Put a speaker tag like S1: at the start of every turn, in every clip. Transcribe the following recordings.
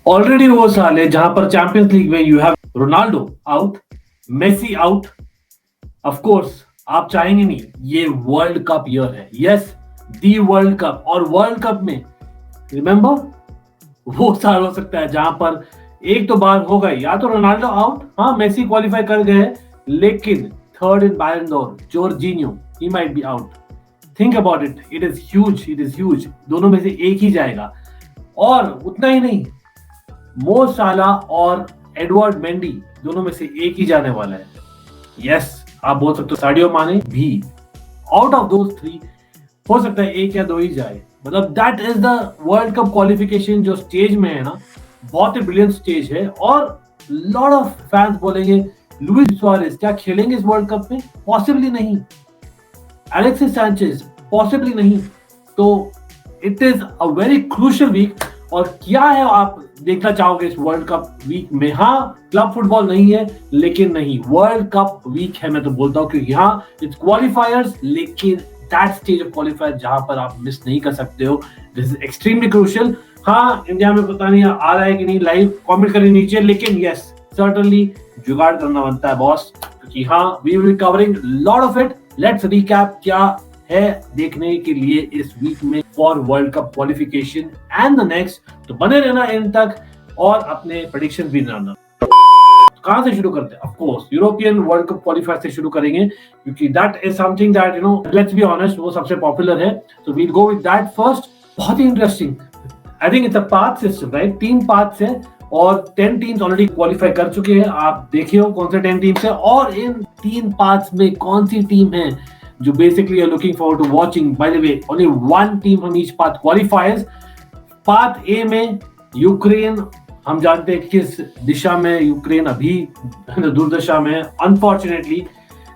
S1: Already वो साल है जहां पर चैंपियंस लीग में you have Ronaldo out, Messi out. Of course आप चाहेंगे नहीं, ये वर्ल्ड कप ईयर है, यस दी वर्ल्ड कप। और वर्ल्ड कप में रिमेंबर वो साल हो सकता है जहां पर एक तो बार होगा या तो रोनाल्डो आउट, हाँ मेसी क्वालिफाई कर गए, लेकिन थर्ड इन बैलन door Jorginho he might be out. Think about it, it is huge, it is huge. दोनों में से एक ही जाएगा। और उतना ही नहीं, मो साला और एडवर्ड मेंडी दोनों में से एक ही जाने वाला है। यस आप बोल सकते हो साडियो माने भी। आउट ऑफ दोस थ्री हो सकता है एक या दो ही जाए। मतलब that is the World Cup qualification जो स्टेज में है ना, बहुत ही ब्रिलियंट स्टेज है। और लॉट ऑफ फैंस बोलेंगे लुइस सुआरेज क्या खेलेंगे इस वर्ल्ड कप में? पॉसिबली नहीं। एलेक्सिस सैंचेज पॉसिबली नहीं। तो it is a very crucial week. और क्या है आप देखना चाहोगे इस वर्ल्ड कप वीक में? हाँ क्लब फुटबॉल नहीं है, लेकिन नहीं वर्ल्ड कप वीक है मैं तो बोलता हूँ, क्योंकि यहाँ इट्स क्वालिफायर्स, लेकिन दैट स्टेज ऑफ क्वालिफायर जहां पर आप मिस नहीं कर सकते हो। This is extremely crucial. हाँ इंडिया में पता नहीं आ रहा है कि नहीं, लाइव कमेंट करिए नीचे, लेकिन यस सर्टनली जुगाड़ करना बनता है बॉस, क्योंकि हाँ we will be covering lot of it. Let's recap क्या है देखने के लिए इस वीक में for World Cup qualification and the next. तो बने रहना एंड तक और अपने प्रेडिक्शन भी जानना। कहां से शुरू करते हैं? Of course European World Cup qualifier से शुरू करेंगे, क्योंकि that is something that you know, let's be honest, वो सबसे पॉपुलर है। तो we'll go with that first. बहुत ही interesting, I think it's a path system right, 3 paths है और 10 टीम्स ऑलरेडी क्वालिफाई कर चुके हैं। आप देखिए हो कौन से 10 टीम्स है और इन 3 पाथ्स में कौन सी टीम है जो basically are looking forward to watching. By the way only 1 team from each path qualifiers. Path A में यूक्रेन, हम जानते हैं किस दिशा में यूक्रेन अभी दुर्दशा में अनफॉर्चुनेटली,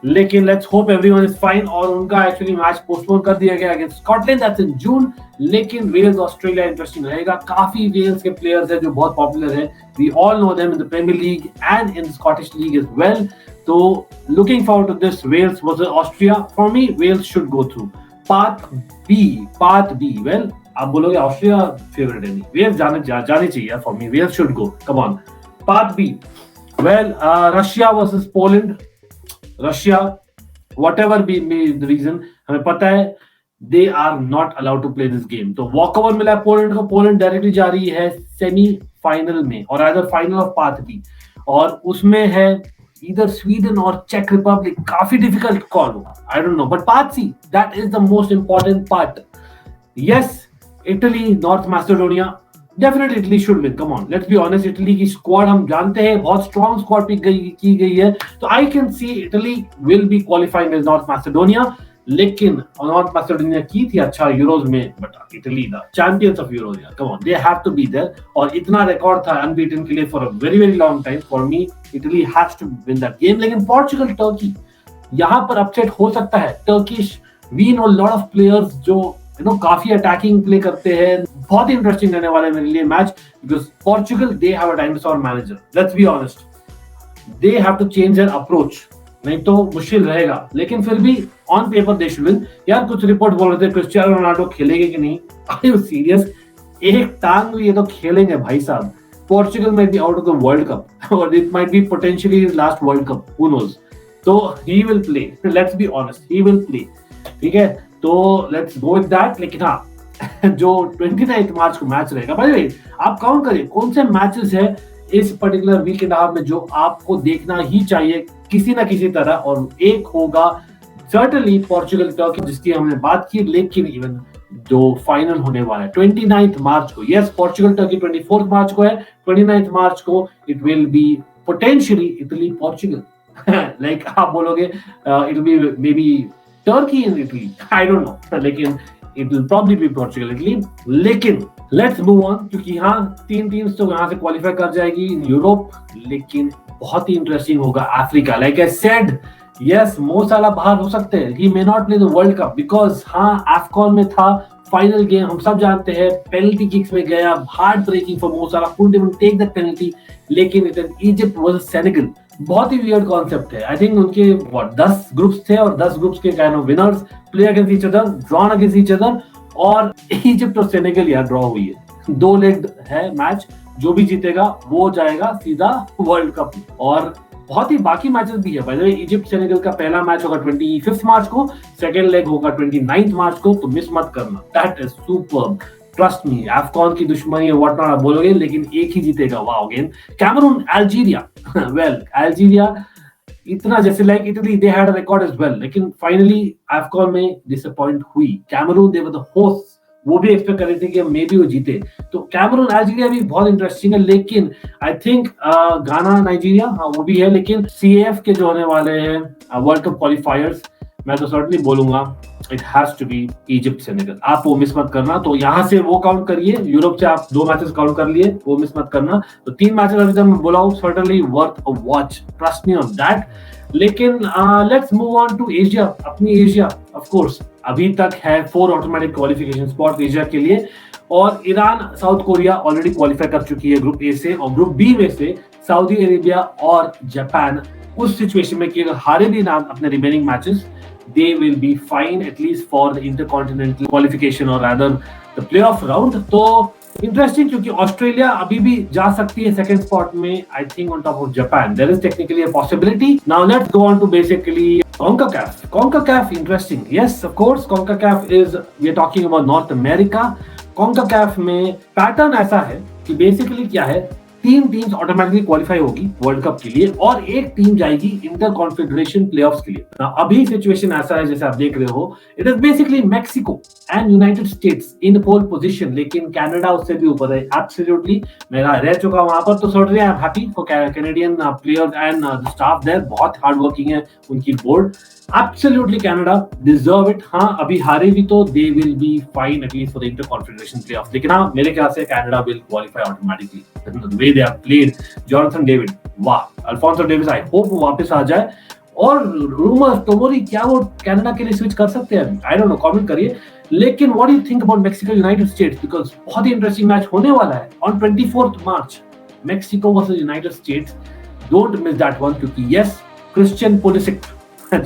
S1: लेकिन let's hope everyone is fine. और उनका एक्चुअली मैच पोस्टपोन कर दिया गया अगेंस्ट स्कॉटलैंड, दैट्स इन जून। लेकिन वेल्स ऑस्ट्रेलिया इंटरेस्टिंग रहेगा। काफी वेल्स के प्लेयर्स हैं जो बहुत पॉपुलर है, we all know them in the Premier League and in Scottish League as well. तो looking forward to this Wales versus Austria. For me Wales should go through. Path B well आप बोलोगे Austria favourite है, नहीं Wales जाने चाहिए for me, Wales should go, come on. Path B well Russia versus Poland. Russia whatever be the reason, हमें पता है they are not allowed to play this game. तो वॉक ओवर मिला Poland को, पोलैंड डायरेक्टली जा रही है semifinal में और either final of path B, और उसमें है इधर स्वीडन और चेक रिपब्लिक। काफी डिफिकल्ट कॉल होगा, I don't know, but path C that is the most important part. Yes Italy North Macedonia, definitely Italy should win, come on let's be honest. Italy की squad हम जानते हैं बहुत strong squad pick की गई है, तो I can see Italy will be qualifying with North Macedonia. लेकिन नॉर्थ मैसेडोनिया की थी अच्छा यूरोज में, but Italy the champions of Euros, come on they have to be there. और इतना रिकॉर्ड था अनबीटन के लिए for a very very long time. For me Italy has to win that game. लेकिन पोर्चुगल टर्की यहां पर upset हो सकता है। Turkish we know lot of players जो यू नो काफी अटैकिंग प्ले करते हैं। बहुत ही इंटरेस्टिंग रहने वाला है मेरे लिए match, because Portugal they have a dinosaur manager, let's be honest, they have to change their approach, नहीं तो मुश्किल रहेगा। लेकिन फिर भी on paper they should win. यार कुछ रिपोर्ट बोल रहे थे क्रिस्टियानो रोनाल्डो खेलेंगे कि नहीं, आर यू सीरियस? एक टांग लिए तो खेलेंगे भाई साहब। Portugal might be out of the World Cup or it might be potentially his last World Cup, who knows? So he will play, let's be honest, he will play, ठीक है? तो लेट्स गो विद दैट। लेकिन हाँ जो 29 मार्च को match रहेगा, भाई आप काउंट करिए कौन से मैचेस है इस पर्टिकुलर वीक एंड हाफ में जो आपको देखना ही चाहिए किसी ना किसी तरह। और एक होगा सर्टनली पोर्चुगल टर्की जिसकी हमने बात की, लेकिन इवन जो फाइनल होने वाला है 29 मार्च को। यस पोर्चुगल टर्की 24 मार्च को है, 29 मार्च को it will be potentially Italy Portugal. Like आप बोलोगे it will be maybe Turkey in Italy, I don't know, लेकिन it will probably be Portugal Italy. लेकिन लेट्स मूव ऑन, क्योंकि हाँ 3 टीम्स तो यहाँ से क्वालिफाई कर जाएगी इन यूरोप। लेकिन बहुत ही इंटरेस्टिंग होगा Africa. Like I said, yes Mo Salah बाहर हो सकते हैं, he may not play the World Cup because हाँ एफकॉन में था फाइनल गेम, हम सब जानते हैं पेनल्टी किक्स में गया, हार्ट ब्रेकिंग फॉर मो साला, couldn't even take that penalty। लेकिन इट इजिप्ट वर्सेस सेनेगल, बहुत ही वियर्ड कॉन्सेप्ट है। आई थिंक उनके 10 ग्रुप्स थे और 10 ग्रुप्स के kind of winners play against each other, drawn against each other, और इजिप्ट और सेनेगल यार ड्रॉ हुई है। 2 लेग है मैच जो भी जीतेगा वो जाएगा सीधा वर्ल्ड कप। और बहुत ही बाकी मैचेस भी है। Bye the way, Egypt Senegal का पहला मैच होगा 25 मार्च को, सेकेंड लेग होगा 29 मार्च को, तो मिस मत करना। That is superb, trust me. AFCON की दुश्मनी है व्हाट नॉट आप बोलोगे, लेकिन एक ही जीतेगा। Wow game. Cameroon Algeria, well Algeria इतना जैसे like Italy, they had a record as well, लेकिन फाइनली अफकॉन में डिसअपॉइंट हुई। Cameroon, they were the host, वो भी एक्सपेक्ट कर रहे थे कि मे बी वो जीते। तो कैमरून अल्जीरिया भी बहुत इंटरेस्टिंग है, लेकिन आई थिंक गाना नाइजीरिया, हाँ वो भी है, लेकिन सीएफ के जो होने वाले हैं वर्ल्ड कप क्वालिफायर्स, मैं तो सर्टनली बोलूंगा it has to be Egypt Senegal. आप वो मिस मत करना। तो यहाँ से वो काउंट करिए, यूरोप से आप 2 मैचेस काउंट कर लिए, वो मिस मत करना। तो 3 मैचेस अभी तक मैं बोला हूँ, certainly worth a watch, trust me on that. लेकिन let's move on to Asia. अपनी एशिया ऑफ कोर्स अभी तक है 4 ऑटोमेटिक क्वालिफिकेशन स्पॉट एशिया के लिए, और Iran south Korea already qualify कर चुकी है ग्रुप ए से, और ग्रुप बी में से सऊदी अरेबिया और जापान उस सिचुएशन में कि अगर हारे भी ना अपने remaining matches, they will be fine at least for the intercontinental qualification or rather the playoff round। तो इंटरेस्टिंग, क्योंकि ऑस्ट्रेलिया अभी भी जा सकती है सेकंड स्पॉट में, I think on top of Japan. There is technically a possibility. Now let's go on to basically CONCACAF। CONCACAF interesting, yes of course CONCACAF is, we are talking about North America. CONCACAF में pattern ऐसा है कि basically क्या है, 3 teams automatically qualify होगी World Cup के लिए, और एक टीम जाएगी इंटर कॉन्फेडरेशन प्लेऑफ्स के लिए। अभी सिचुएशन ऐसा है जैसे आप देख रहे हो, it is basically Mexico and United States in pole position, लेकिन कनाडा उससे भी ऊपर है। एब्सोल्युटली, मेरा रह चुका वहां पर, तो certainly I am happy for Canadian players and the staff there, बहुत हार्ड वर्किंग है उनकी board. Absolutely Canada deserve it। हाँ अभी हारे भी तो they will be fine at least for the inter confederation playoffs, लेकिन हाँ मेरे ख्याल से Canada will qualify automatically the way they have played। Jonathan David, वाह, अल्फोंसो डेविस, आई होप वो वापस आ जाए। और रूमर्स, टोमोरी, क्या वो कनाडा के लिए स्विच कर सकते हैं? आई डोंट नो, कमेंट करिए। लेकिन what do you think about Mexico United states, because बहुत ही इंटरेस्टिंग मैच होने वाला है on 24 March, Mexico versus United states. Don't miss that one, क्योंकि यस, क्रिस्टियन पुलिसिक,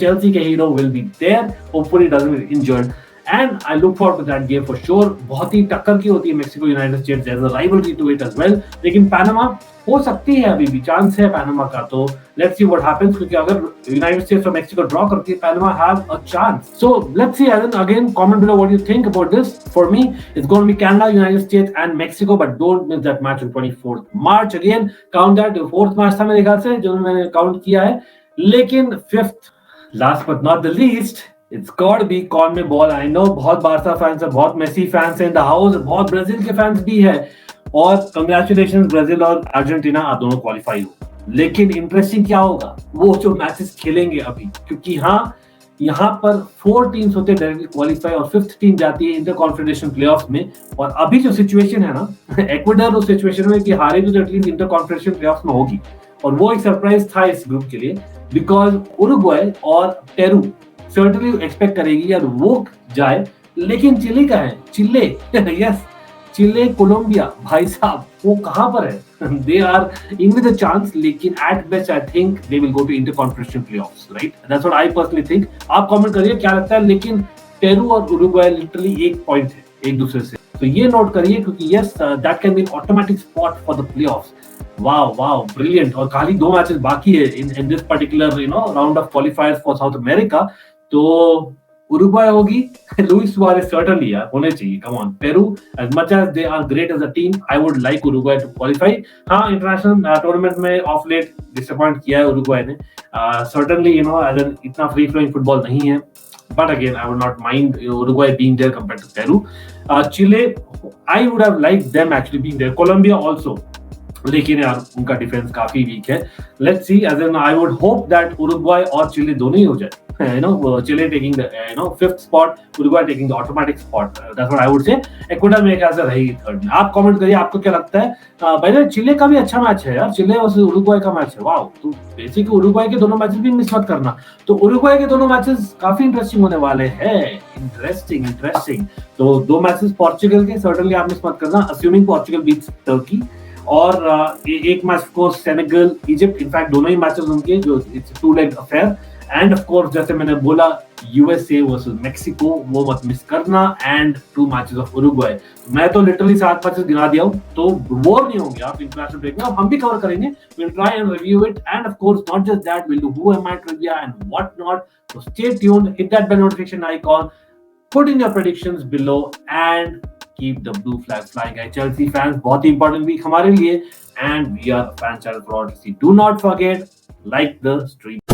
S1: Chelsea के hero will be there, hopefully doesn't get injured, and I look forward to that game for sure। बहुत ही टक्कर की होती है Mexico United states, there's a rivalry to it as well। लेकिन Panama हो सकती है, अभी भी चांस है पैनामा का, तो लेट्स सी व्हाट हैपेंस, क्योंकि अगर यूनाइटेड स्टेट्स और मैक्सिको ड्रॉ करती है, Panama have a chance. So let's see, again comment below what you think about this. For me it's going to be Canada, United States and Mexico, but don't miss that match on 24 March. Again count that, 4th match था मेरे ख्याल से जो मैंने count किया है, लेकिन 5th, last but not the least, it's got to be CONMEBOL। I know बहुत बारसा फैंस है, बहुत मेसी फैंस है इन द हाउस, बहुत ब्राजील के फैंस भी है, और कंग्रेचुलेशन ब्राजील और अर्जेंटीना, आप दोनों क्वालिफाई हो। लेकिन इंटरेस्टिंग क्या होगा, वो जो मैचेस खेलेंगे अभी, क्योंकि हाँ यहाँ पर 4 टीम्स होते हैं डायरेक्टली क्वालिफाई, और 5th टीम जाती है इंटर कॉन्फेडरेशन प्लेऑफ्स में। और अभी जो सिचुएशन है ना, इक्वाडोर उस सिचुएशन में कि हारे तो एटलीस्ट इंटर कॉन्फेडरेशन प्लेऑफ्स में होगी, और वो एक सरप्राइज था इस ग्रुप के लिए, बिकॉज उरुग्वे और पेरू सर्टेनली एक्सपेक्ट करेगी यार वो जाए, लेकिन चिली का है, चिले यस, चिले कोलंबिया, भाई साहब वो कहां पर है? They are in with a chance, लेकिन at best I think they will go to inter confederation playoffs, right? That's what I personally think. आप कमेंट करिए क्या लगता है, लेकिन पेरू और उरुग्वे लिटरली 1 पॉइंट है एक दूसरे से, तो ये नोट करिए, क्योंकि yes that can be automatic spot for the playoffs. Wow brilliant. और खाली 2 मैचेस बाकी है in this particular round of क्वालिफायर्स for south America. तो उरुग्वे होगी, लुइस सुआरेज सर्टेनली यार होने चाहिए, come on. Peru, as much as they are great as a team, I would like Uruguay to qualify। हाँ international tournament में of late disappoint किया है Uruguay ने, सर्टेनली इतना फ्री फ्लोइंग फुटबॉल नहीं है, but again I would not mind Uruguay being there compared to Peru। Chile, I would have liked them actually being there, Colombia also, लेकिन यार उनका defence काफी वीक है। Let's see, as an I would hope that Uruguay और Chile दोनों ही हो जाए, Chile taking the 5th spot, Uruguay taking the automatic spot, that's what I would say। Ecuador मेरे ख्याल से रहेगी 3rd में। आप कमेंट करिए आपको क्या लगता है। बाय द वे चिले का भी अच्छा मैच है यार, चिले वर्सेस उरुग्वे का मैच है, वाओ। तो बेसिकली उरुग्वे के दोनों मैचेस भी मिस मत करना। तो उरुग्वे के दोनों मैचेस काफी इंटरेस्टिंग होने वाले हैं, इंटरेस्टिंग। तो 2 मैचेस पोर्चुगल के सर्टेनली आप मिस मत करना, अज्यूमिंग पोर्चुगल बीट्स टर्की, और एक match of course Senegal Egypt, in fact दोनों ही मैचेस उनके जो it's 2 leg affair. End of course जैसे मैंने बोला यूएसए वर्सेस मेक्सिको, वो मत मिस करना, एंड 2 मैचेस ऑफ उरुग्वे। मैं तो लिटरली 7 मैचेस गिना दिया हूं, तो बोर नहीं होंगे आप इंटरनेशनल ब्रेक में। अब हम भी कवर करेंगे, we'll try and review it, and of course not just that, we'll do who am I trivia and what not. So stay tuned, hit that bell notification icon, put in your predictions below, and keep the blue flag flying. Guys, Chelsea fans, बहुत ही important week हमारे लिए, and we are a fan channel for all to see. Do not forget, like the stream.